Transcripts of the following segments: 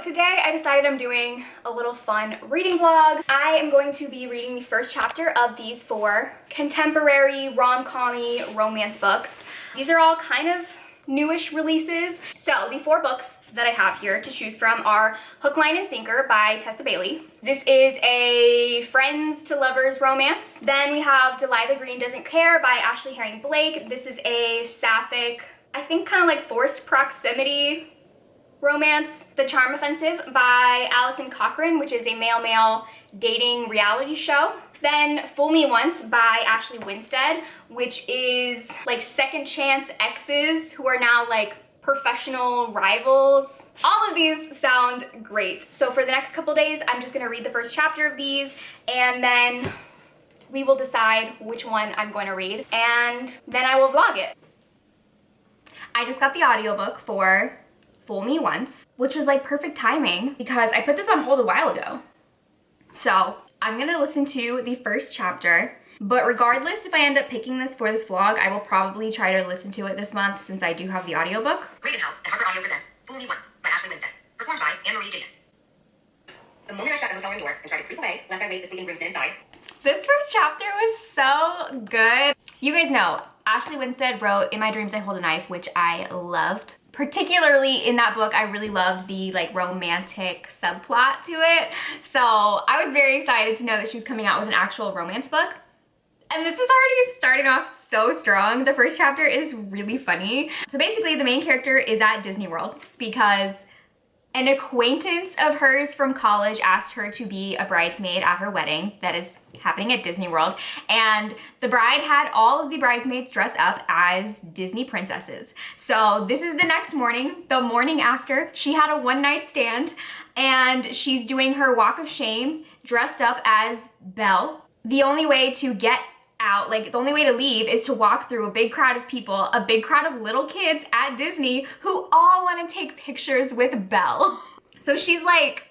today I decided I'm doing a little fun reading vlog. I am going to be reading the first chapter of these 4 contemporary rom-com-y romance books. These are all kind of newish releases. So the 4 books that I have here to choose from are Hook, Line, and Sinker by Tessa Bailey. This is a friends to lovers romance. Then we have Delilah Green Doesn't Care by Ashley Herring Blake. This is a sapphic, I think kind of like forced proximity romance. The Charm Offensive by Allison Cochran, which is a male-male dating reality show. Then Fool Me Once by Ashley Winstead, which is like second chance exes who are now like professional rivals. All of these sound great. So for the next couple days, I'm just gonna read the first chapter of these and then we will decide which one I'm going to read and then I will vlog it. I just got the audiobook for Fool Me Once, which was like perfect timing because I put this on hold a while ago. So I'm gonna listen to the first chapter, but regardless if I end up picking this for this vlog, I will probably try to listen to it this month since I do have the audiobook. Graydon House and Harper Audio present Fool Me Once by Ashley Winstead, performed by Anne-Marie Gideon. The moment I shut the hotel room door and tried to creep away, lest I wake the sleeping groomsmen inside. This first chapter was so good. You guys know, Ashley Winstead wrote In My Dreams I Hold a Knife, which I loved. Particularly in that book, I really loved the like romantic subplot to it. So I was very excited to know that she was coming out with an actual romance book. And this is already starting off so strong. The first chapter is really funny. So basically the main character is at Disney World because an acquaintance of hers from college asked her to be a bridesmaid at her wedding that is happening at Disney World. And the bride had all of the bridesmaids dress up as Disney princesses. So this is the next morning, the morning after. She had a one-night stand and she's doing her walk of shame dressed up as Belle. The only way to get out, like the only way to leave is to walk through a big crowd of people, a big crowd of little kids at Disney who all want to take pictures with Belle. So she's like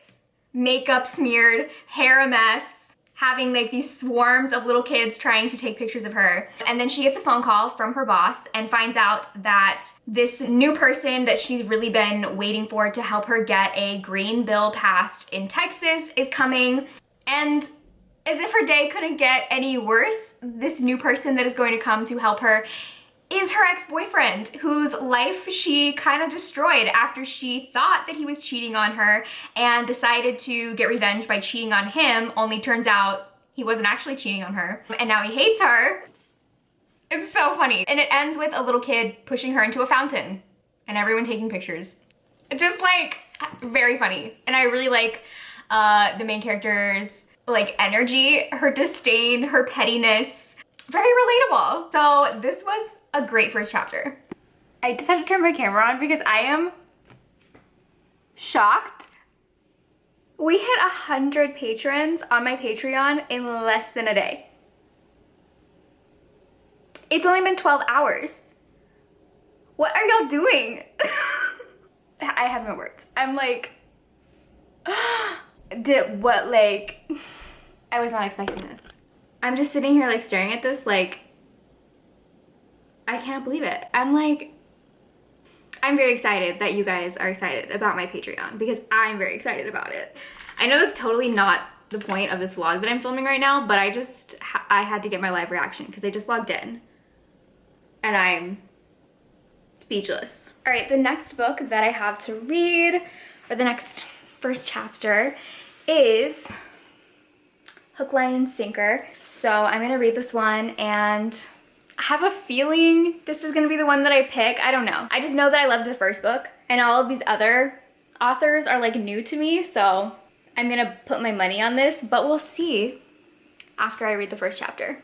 makeup smeared, hair a mess, having like these swarms of little kids trying to take pictures of her. And then she gets a phone call from her boss and finds out that this new person that she's really been waiting for to help her get a green bill passed in Texas is coming. And as if her day couldn't get any worse, this new person that is going to come to help her is her ex-boyfriend, whose life she kind of destroyed after she thought that he was cheating on her and decided to get revenge by cheating on him, only turns out he wasn't actually cheating on her. And now he hates her. It's so funny. And it ends with a little kid pushing her into a fountain and everyone taking pictures. It's just like very funny. And I really like the main character's like energy, her disdain, her pettiness, very relatable. So this was a great first chapter. I just had to turn my camera on because I am shocked. We hit 100 patrons on my Patreon in less than a day. It's only been 12 hours. What are y'all doing? I have no words. I'm like, I was not expecting this. I'm just sitting here like staring at this like, I can't believe it. I'm very excited that you guys are excited about my Patreon because I'm very excited about it. I know that's totally not the point of this vlog that I'm filming right now, but I had to get my live reaction because I just logged in and I'm speechless. All right, the next book that I have to read, or the next first chapter, is Hook, Line, and Sinker. So I'm gonna read this one and I have a feeling this is gonna be the one that I pick. I don't know. I just know that I loved the first book and all of these other authors are like new to me, so I'm gonna put my money on this, but we'll see after I read the first chapter.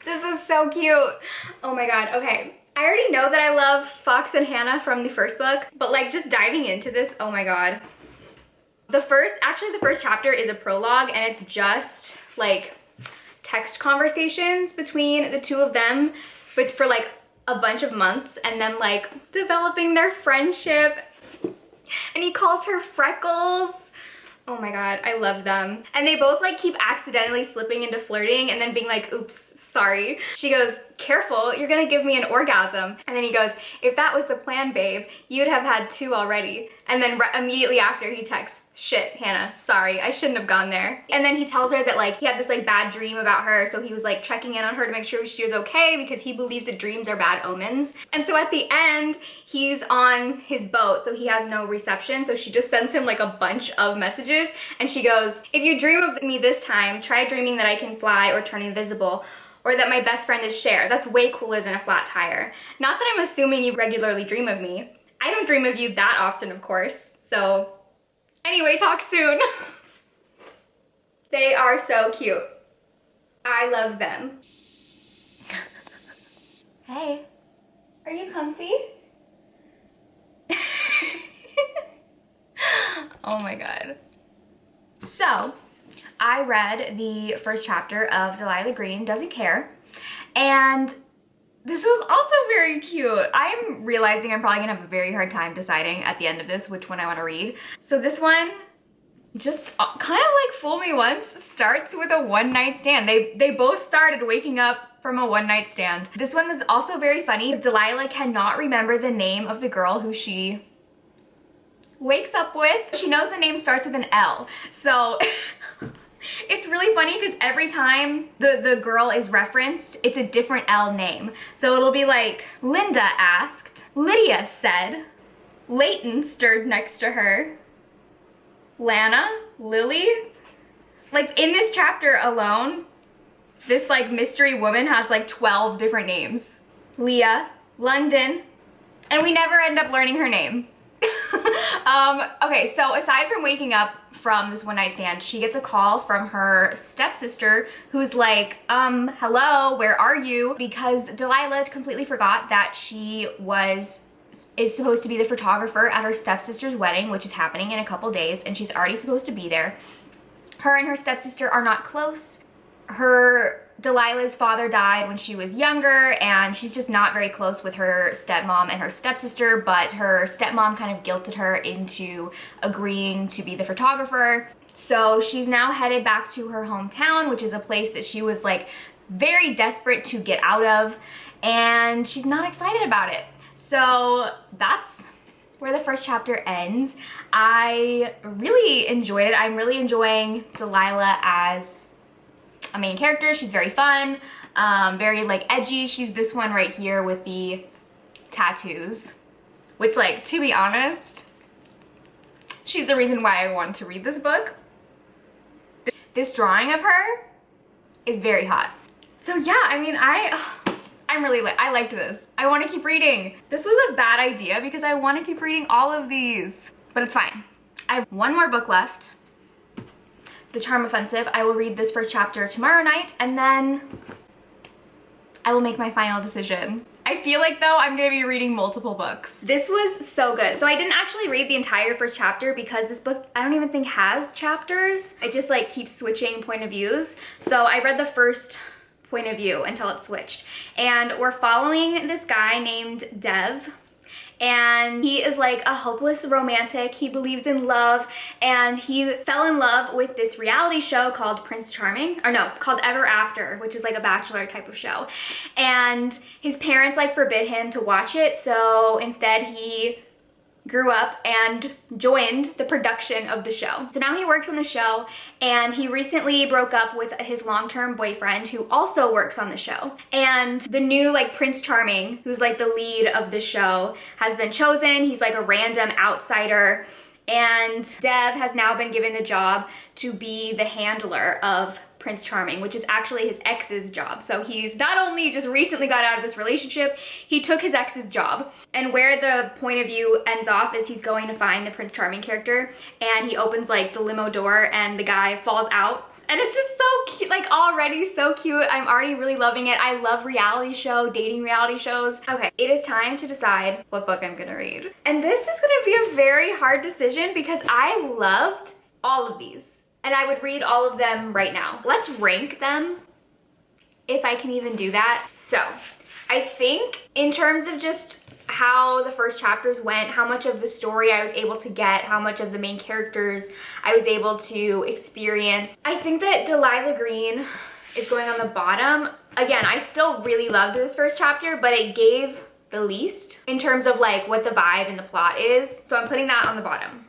This is so cute. Oh my God, okay. I already know that I love Fox and Hannah from the first book, but like just diving into this, oh my God. The first chapter is a prologue and it's just like text conversations between the two of them, but for like a bunch of months and then like developing their friendship. And he calls her Freckles. Oh my god, I love them. And they both like keep accidentally slipping into flirting and then being like, oops, sorry. She goes, careful, you're gonna give me an orgasm. And then he goes, if that was the plan, babe, you'd have had 2 already. And then immediately after he texts, shit, Hannah, sorry, I shouldn't have gone there. And then he tells her that like he had this like bad dream about her, so he was like checking in on her to make sure she was okay because he believes that dreams are bad omens. And so at the end, he's on his boat, so he has no reception, so she just sends him like a bunch of messages, and she goes, if you dream of me this time, try dreaming that I can fly or turn invisible, or that my best friend is Cher. That's way cooler than a flat tire. Not that I'm assuming you regularly dream of me. I don't dream of you that often, of course, so anyway, talk soon. They are so cute. I love them. Hey, are you comfy? Oh my god. So, I read the first chapter of Delilah Green Doesn't Care, and this was also very cute. I'm realizing I'm probably gonna have a very hard time deciding at the end of this which one I want to read. So this one, just kind of like Fool Me Once, starts with a one-night stand. They both started waking up from a one-night stand. This one was also very funny. Delilah cannot remember the name of the girl who she wakes up with. She knows the name starts with an L. So it's really funny because every time the girl is referenced, it's a different L name. So it'll be like, Linda asked, Lydia said, Leighton stirred next to her, Lana, Lily. Like in this chapter alone, this like mystery woman has like 12 different names. Leah, London, and we never end up learning her name. Okay, so aside from waking up from this one night stand, she gets a call from her stepsister who's like, hello, where are you? Because Delilah completely forgot that she is supposed to be the photographer at her stepsister's wedding, which is happening in a couple days, and she's already supposed to be there. Her and her stepsister are not close. Delilah's father died when she was younger, and she's just not very close with her stepmom and her stepsister, but her stepmom kind of guilted her into agreeing to be the photographer. So she's now headed back to her hometown, which is a place that she was like very desperate to get out of, and she's not excited about it. So that's where the first chapter ends. I really enjoyed it. I'm really enjoying Delilah as a main character. She's very fun, very like edgy. She's this one right here with the tattoos, which like, to be honest, she's the reason why I wanted to read this book. This drawing of her is very hot. So yeah, I mean, I liked this. I want to keep reading. This was a bad idea because I want to keep reading all of these, but it's fine. I have one more book left, The Charm Offensive. I will read this first chapter tomorrow night, and then I will make my final decision. I feel like though I'm gonna be reading multiple books. This was so good. So I didn't actually read the entire first chapter because this book I don't even think has chapters. It just like keeps switching point of views. So I read the first point of view until it switched. And we're following this guy named Dev. And he is like a hopeless romantic. He believes in love, and he fell in love with this reality show called Prince Charming, or no, called Ever After, which is like a Bachelor type of show. And his parents like forbid him to watch it, so instead he grew up and joined the production of the show. So now he works on the show, and he recently broke up with his long-term boyfriend who also works on the show. And the new like Prince Charming, who's like the lead of the show, has been chosen. He's like a random outsider, and Dev has now been given the job to be the handler of Prince Charming, which is actually his ex's job. So he's not only just recently got out of this relationship, he took his ex's job. And where the point of view ends off is he's going to find the Prince Charming character, and he opens like the limo door and the guy falls out. And it's just so cute, like already so cute. I'm already really loving it. I love dating reality shows. Okay, it is time to decide what book I'm gonna read. And this is gonna be a very hard decision because I loved all of these. And I would read all of them right now. Let's rank them, if I can even do that. So, I think in terms of just how the first chapters went, how much of the story I was able to get, how much of the main characters I was able to experience. I think that Delilah Green is going on the bottom. Again, I still really loved this first chapter, but it gave the least in terms of like what the vibe and the plot is. So I'm putting that on the bottom.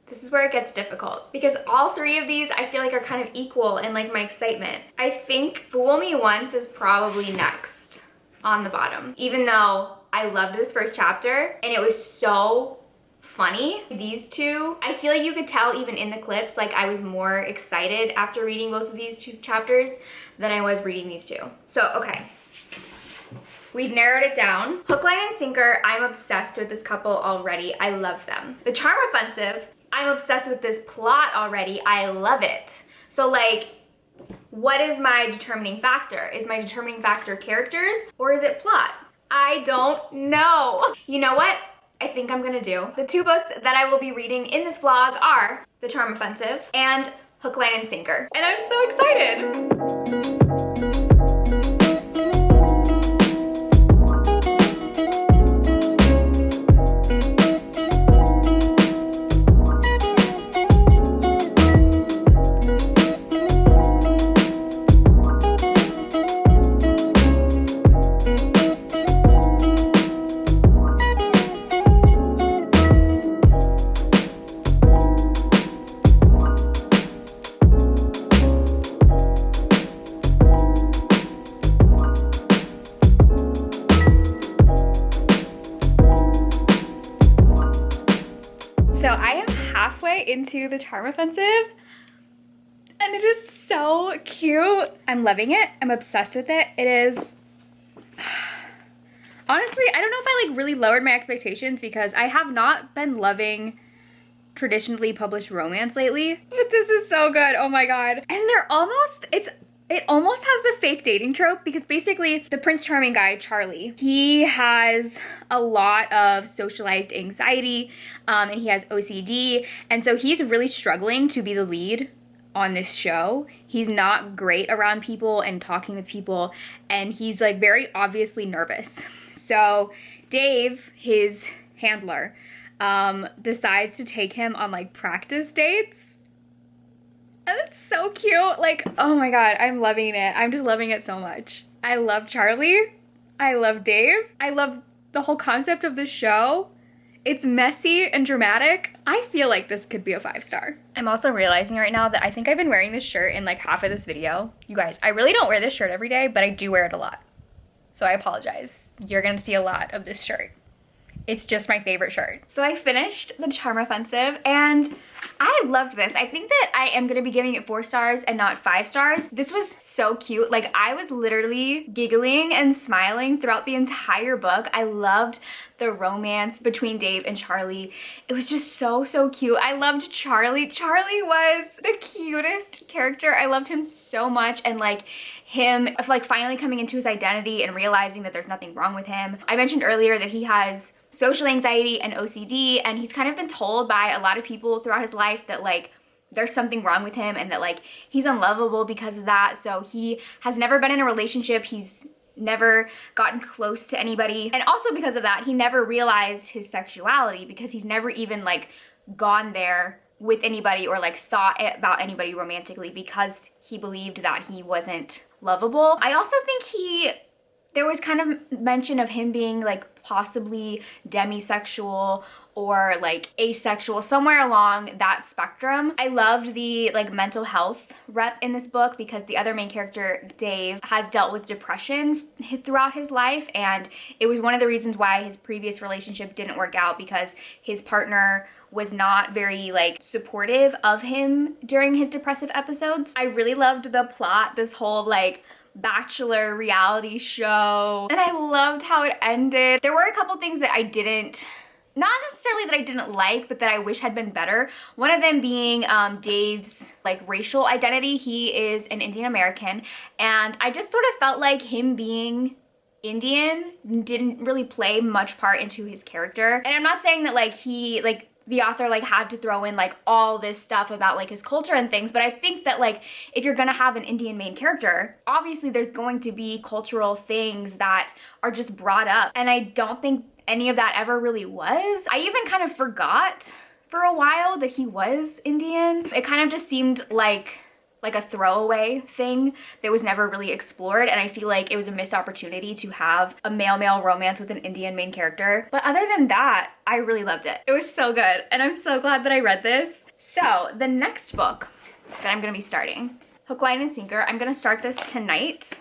This is where it gets difficult because all three of these I feel like are kind of equal in like my excitement. I think Fool Me Once is probably next on the bottom, even though I loved this first chapter and it was so funny. These two, I feel like you could tell even in the clips, like I was more excited after reading both of these two chapters than I was reading these two. So, okay. We've narrowed it down. Hook, line, and sinker, I'm obsessed with this couple already. I love them. The Charm Offensive, I'm obsessed with this plot already. I love it. So like, what is my determining factor? Is my determining factor characters or is it plot? I don't know. You know what I think I'm gonna do? The two books that I will be reading in this vlog are The Charm Offensive and Hook, Line, and Sinker. And I'm so excited. So I am halfway into The Charm Offensive and it is so cute. I'm loving it. I'm obsessed with it. It is, honestly, I don't know if I like really lowered my expectations because I have not been loving traditionally published romance lately, but this is so good. Oh my God. And they're almost, it almost has a fake dating trope because basically the Prince Charming guy, Charlie, he has a lot of socialized anxiety and he has OCD. And so he's really struggling to be the lead on this show. He's not great around people and talking with people and he's like very obviously nervous. So Dave, his handler, decides to take him on like practice dates. And it's so cute. Like, oh my God, I'm loving it. I'm just loving it so much. I love Charlie. I love Dave. I love the whole concept of the show. It's messy and dramatic. I feel like this could be a 5-star. I'm also realizing right now that I think I've been wearing this shirt in like half of this video. You guys, I really don't wear this shirt every day, but I do wear it a lot. So I apologize. You're gonna see a lot of this shirt. It's just my favorite shirt. So I finished The Charm Offensive and I loved this. I think that I am gonna be giving it 4 stars and not 5 stars. This was so cute. Like I was literally giggling and smiling throughout the entire book. I loved the romance between Dave and Charlie. It was just so, so cute. I loved Charlie. Charlie was the cutest character. I loved him so much and like him like finally coming into his identity and realizing that there's nothing wrong with him. I mentioned earlier that he has social anxiety and OCD and he's kind of been told by a lot of people throughout his life that like there's something wrong with him and that like he's unlovable because of that. So he has never been in a relationship. He's never gotten close to anybody. And also because of that, he never realized his sexuality because he's never even like gone there with anybody or like thought about anybody romantically because he believed that he wasn't lovable. I also think there was kind of mention of him being like possibly demisexual or like asexual, somewhere along that spectrum. I loved the like mental health rep in this book because the other main character, Dave, has dealt with depression throughout his life and it was one of the reasons why his previous relationship didn't work out because his partner was not very like supportive of him during his depressive episodes. I really loved the plot, this whole like Bachelor reality show, and I loved how it ended. There were a couple things that I didn't, not necessarily that I didn't like, but that I wish had been better. One of them being Dave's like racial identity. He is an Indian American and I just sort of felt like him being Indian didn't really play much part into his character. And I'm not saying that like he like the author like had to throw in like all this stuff about like his culture and things. But I think that like if you're gonna have an Indian main character, obviously there's going to be cultural things that are just brought up, and I don't think any of that ever really was. I even kind of forgot for a while that he was Indian. It kind of just seemed like a throwaway thing that was never really explored, and I feel like it was a missed opportunity to have a male-male romance with an Indian main character. But other than that, I really loved it. It was so good, and I'm so glad that I read this. So the next book that I'm gonna be starting, Hook, Line, and Sinker, I'm gonna start this tonight,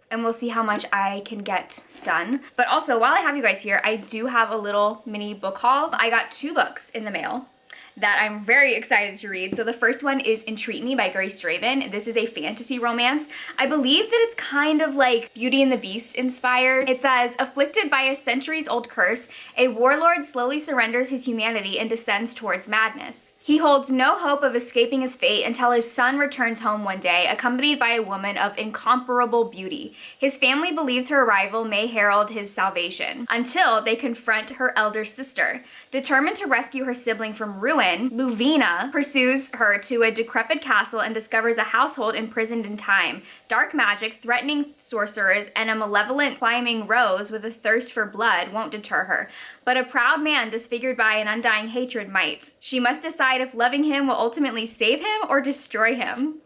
and we'll see how much I can get done. But also, while I have you guys here, I do have a little mini book haul. I got 2 books in the mail that I'm very excited to read. So the first one is Entreat Me by Grace Draven. This is a fantasy romance. I believe that it's kind of like Beauty and the Beast inspired. It says, afflicted by a centuries-old curse, a warlord slowly surrenders his humanity and descends towards madness. He holds no hope of escaping his fate until his son returns home one day, accompanied by a woman of incomparable beauty. His family believes her arrival may herald his salvation, until they confront her elder sister. Determined to rescue her sibling from ruin, Luvina pursues her to a decrepit castle and discovers a household imprisoned in time. Dark magic, threatening sorcerers, and a malevolent climbing rose with a thirst for blood won't deter her. But a proud man disfigured by an undying hatred might. She must decide if loving him will ultimately save him or destroy him.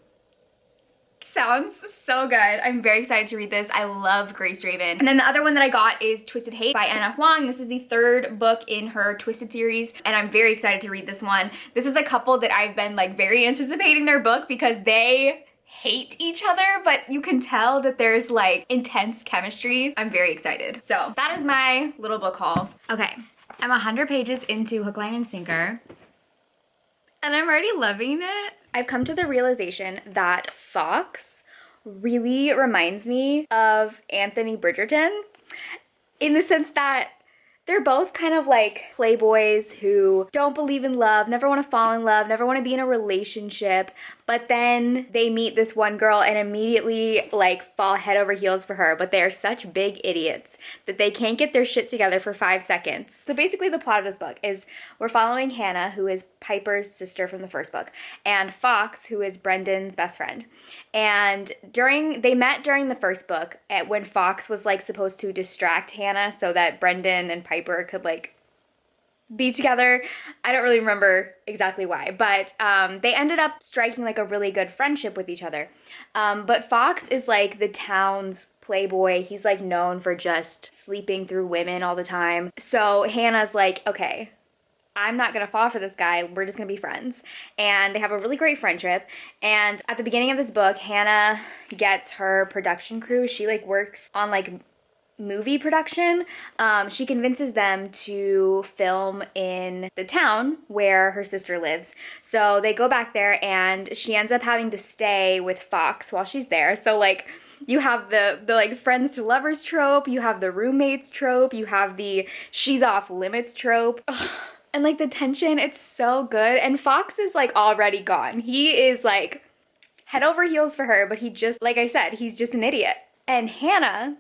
Sounds so good. I'm very excited to read this. I love Grace Draven. And then the other one that I got is Twisted Hate by Anna Huang. This is the 3rd book in her Twisted series, and I'm very excited to read this one. This is a couple that I've been like very anticipating their book because they hate each other, but you can tell that there's like intense chemistry. I'm very excited. So that is my little book haul. Okay, I'm 100 pages into Hook, Line, and Sinker, and I'm already loving it. I've come to the realization that Fox really reminds me of Anthony Bridgerton in the sense that they're both kind of like playboys who don't believe in love, never want to fall in love, never want to be in a relationship, but then they meet this one girl and immediately like fall head over heels for her, but they are such big idiots that they can't get their shit together for 5 seconds. So basically the plot of this book is we're following Hannah, who is Piper's sister from the first book, and Fox, who is Brendan's best friend. And they met during the first book when Fox was like supposed to distract Hannah so that Brendan and Piper could like be together. I don't really remember exactly why, but they ended up striking like a really good friendship with each other. But Fox is like the town's playboy. He's like known for just sleeping through women all the time. So Hannah's like, okay, I'm not gonna fall for this guy. We're just gonna be friends. And they have a really great friendship. And at the beginning of this book, Hannah gets her production crew. She like works on like movie production. She convinces them to film in the town where her sister lives. So they go back there and she ends up having to stay with Fox while she's there. So like you have the like friends to lovers trope, you have the roommates trope, you have the she's off limits trope. Ugh. And like the tension, it's so good. And Fox is like already gone. He is like head over heels for her, but he just, like I said, he's just an idiot. And Hannah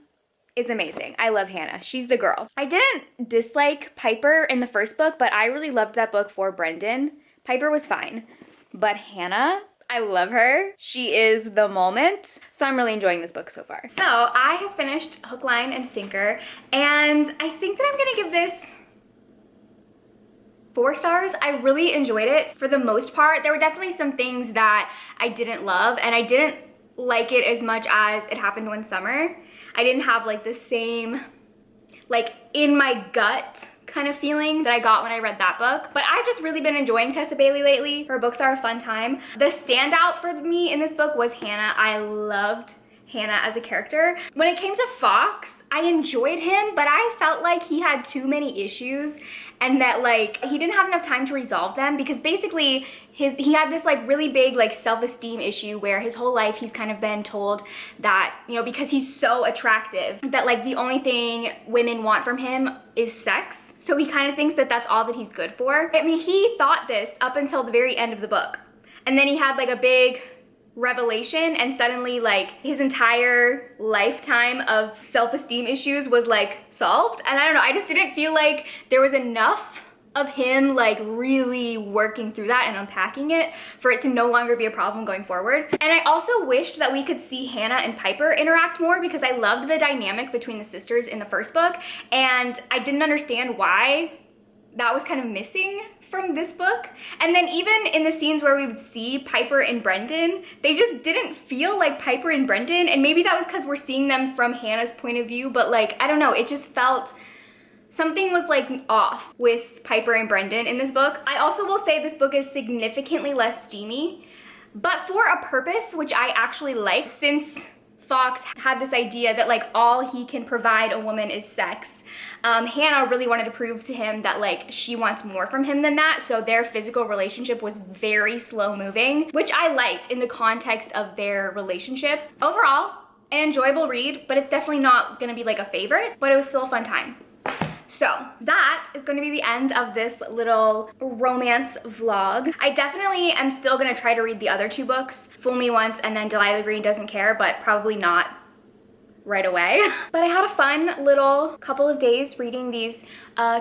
is amazing. I love Hannah. She's the girl. I didn't dislike Piper in the first book, but I really loved that book for Brendan. Piper was fine. But Hannah, I love her. She is the moment. So I'm really enjoying this book so far. So I have finished Hook, Line, and Sinker, and I think that I'm gonna give this 4 stars. I really enjoyed it for the most part. There were definitely some things that I didn't love, and I didn't like it as much as It Happened One Summer. I didn't have like the same, like in my gut kind of feeling that I got when I read that book. But I've just really been enjoying Tessa Bailey lately. Her books are a fun time. The standout for me in this book was Hannah. I loved Hannah as a character. When it came to Fox, I enjoyed him, but I felt like he had too many issues and that like he didn't have enough time to resolve them, because basically he had this like really big like self-esteem issue where his whole life he's kind of been told that, you know, because he's so attractive, that like the only thing women want from him is sex. So he kind of thinks that that's all that he's good for. I mean, he thought this up until the very end of the book. And then he had like a big revelation, and suddenly like his entire lifetime of self-esteem issues was like solved. And I don't know, I just didn't feel like there was enough of him like really working through that and unpacking it for it to no longer be a problem going forward. And I also wished that we could see Hannah and Piper interact more because I loved the dynamic between the sisters in the first book, and I didn't understand why that was kind of missing from this book. And then even in the scenes where we would see Piper and Brendan, they just didn't feel like Piper and Brendan, and maybe that was because we're seeing them from Hannah's point of view, but like, I don't know, it just felt something was like off with Piper and Brendan in this book. I also will say this book is significantly less steamy, but for a purpose, which I actually like, since Fox had this idea that like all he can provide a woman is sex. Hannah really wanted to prove to him that like she wants more from him than that, so their physical relationship was very slow moving, which I liked in the context of their relationship. Overall, an enjoyable read, but it's definitely not gonna be like a favorite, but it was still a fun time. So that is going to be the end of this little romance vlog. I definitely am still going to try to read the other two books, Fool Me Once and then Delilah Green Doesn't Care, but probably not right away. But I had a fun little couple of days reading these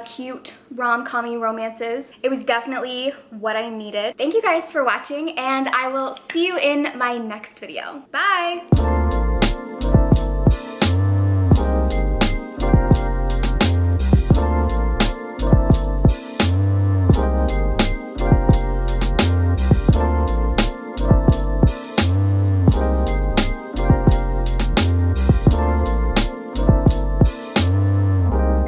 cute rom-com-y romances. It was definitely what I needed. Thank you guys for watching, and I will see you in my next video. Bye!